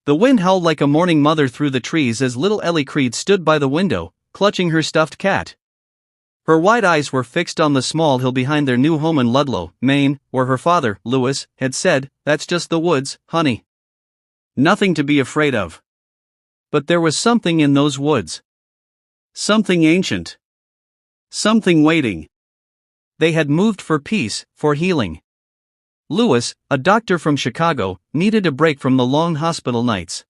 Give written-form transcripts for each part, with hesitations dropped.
The wind howled like a mourning mother through the trees as little Ellie Creed stood by the window, clutching her stuffed cat. Her wide eyes were fixed on the small hill behind their new home in Ludlow, Maine, where her father, Lewis, had said, "That's just the woods, honey. Nothing to be afraid of." But there was something in those woods. Something ancient. Something waiting. They had moved for peace, for healing. Lewis, a doctor from Chicago, needed a break from the long hospital nights.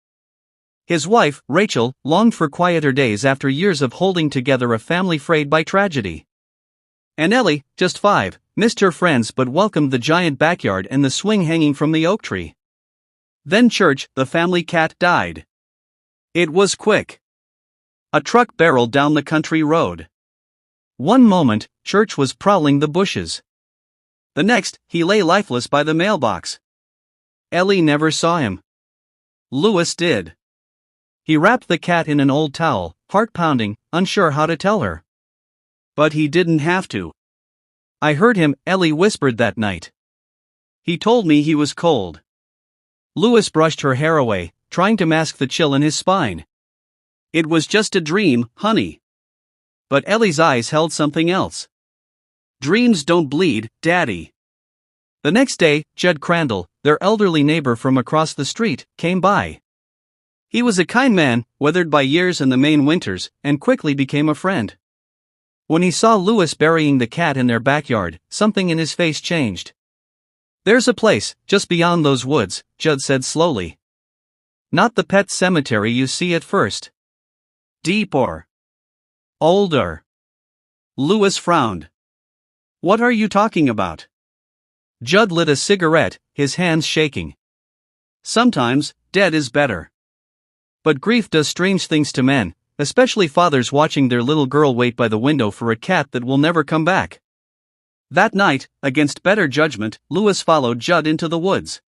His wife, Rachel, longed for quieter days after years of holding together a family frayed by tragedy. And Ellie, just 5, missed her friends but welcomed the giant backyard and the swing hanging from the oak tree. Then Church, the family cat, died. It was quick. A truck barreled down the country road. One moment, Church was prowling the bushes. The next, he lay lifeless by the mailbox. Ellie never saw him. Lewis did. He wrapped the cat in an old towel, heart-pounding, unsure how to tell her. But he didn't have to. "I heard him," Ellie whispered that night. "He told me he was cold." Lewis brushed her hair away, trying to mask the chill in his spine. "It was just a dream, honey." But Ellie's eyes held something else. "Dreams don't bleed, Daddy." The next day, Judd Crandall, their elderly neighbor from across the street, came by. He was a kind man, weathered by years and the Maine winters, and quickly became a friend. When he saw Lewis burying the cat in their backyard, something in his face changed. "There's a place, just beyond those woods," Judd said slowly. "Not the Pet Sematary you see at first. Deeper. Older." Lewis frowned. "What are you talking about?" Judd lit a cigarette, his hands shaking. "Sometimes, dead is better. But grief does strange things to men, especially fathers watching their little girl wait by the window for a cat that will never come back." That night, against better judgment, Lewis followed Judd into the woods.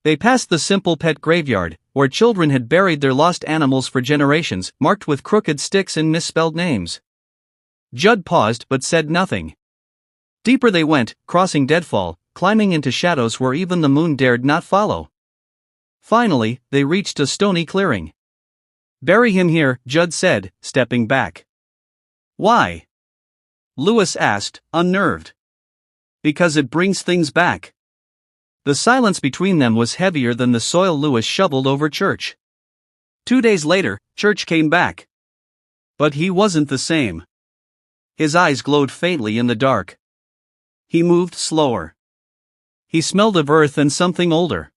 They passed the simple pet graveyard, where children had buried their lost animals for generations, marked with crooked sticks and misspelled names. Judd paused but said nothing. Deeper they went, crossing deadfall, climbing into shadows where even the moon dared not follow. Finally, they reached a stony clearing. "Bury him here," Judd said, stepping back. "Why?" Lewis asked, unnerved. "Because it brings things back." The silence between them was heavier than the soil Lewis shoveled over Church. 2 days later, Church came back. But he wasn't the same. His eyes glowed faintly in the dark. He moved slower. He smelled of earth and something older.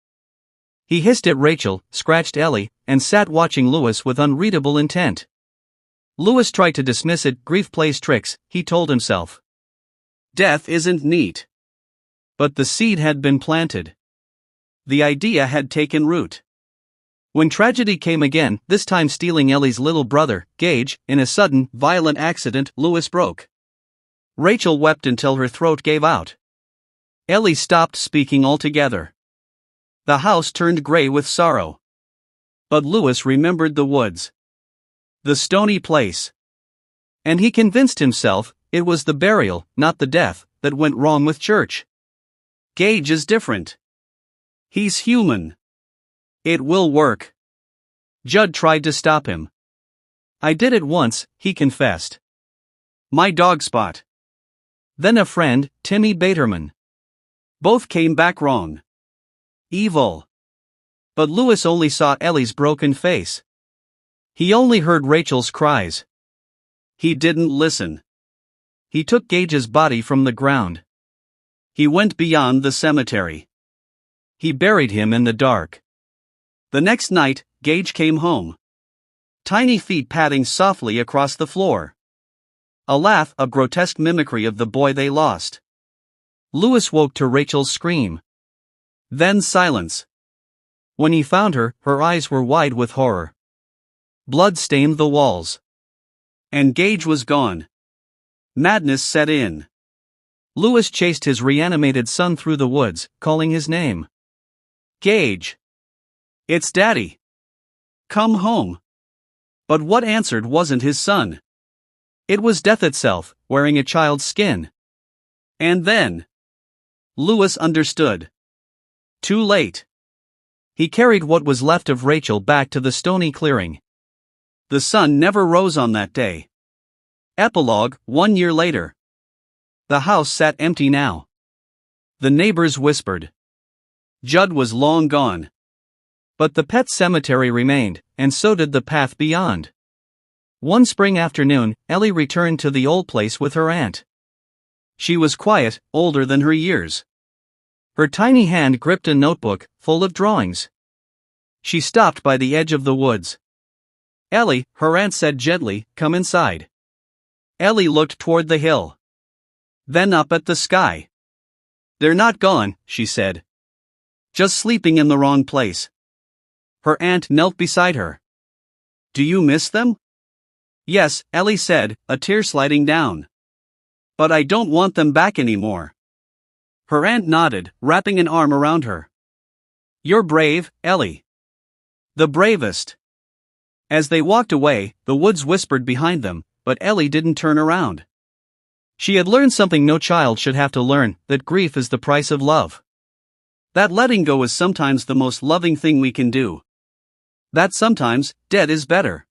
He hissed at Rachel, scratched Ellie, and sat watching Lewis with unreadable intent. Lewis tried to dismiss it. "Grief plays tricks," he told himself. "Death isn't neat." But the seed had been planted. The idea had taken root. When tragedy came again, this time stealing Ellie's little brother, Gage, in a sudden, violent accident, Lewis broke. Rachel wept until her throat gave out. Ellie stopped speaking altogether. The house turned gray with sorrow. But Lewis remembered the woods. The stony place. And he convinced himself, it was the burial, not the death, that went wrong with Church. Gage is different. He's human. It will work. Judd tried to stop him. "I did it once," he confessed. "My dog Spot. Then a friend, Timmy Baterman. Both came back wrong. Evil." But Lewis only saw Ellie's broken face. He only heard Rachel's cries. He didn't listen. He took Gage's body from the ground. He went beyond the cemetery. He buried him in the dark. The next night, Gage came home. Tiny feet padding softly across the floor. A laugh, a grotesque mimicry of the boy they lost. Lewis woke to Rachel's scream. Then silence. When he found her, her eyes were wide with horror. Blood stained the walls. And Gage was gone. Madness set in. Lewis chased his reanimated son through the woods, calling his name. "Gage. It's Daddy. Come home." But what answered wasn't his son. It was death itself, wearing a child's skin. And then Lewis understood. Too late. He carried what was left of Rachel back to the stony clearing. The sun never rose on that day. Epilogue, 1 year later. The house sat empty now. The neighbors whispered. Judd was long gone. But the pet cemetery remained, and so did the path beyond. One spring afternoon, Ellie returned to the old place with her aunt. She was quiet, older than her years. Her tiny hand gripped a notebook, full of drawings. She stopped by the edge of the woods. Ellie, her aunt said gently, come inside. Ellie looked toward the hill. Then up at the sky. They're not gone, she said. Just sleeping in the wrong place. Her aunt knelt beside her. Do you miss them? Yes, Ellie said, a tear sliding down. But I don't want them back anymore. Her aunt nodded, wrapping an arm around her. You're brave, Ellie. The bravest. As they walked away, the woods whispered behind them, but Ellie didn't turn around. She had learned something no child should have to learn, that grief is the price of love. That letting go is sometimes the most loving thing we can do. That sometimes, dead is better.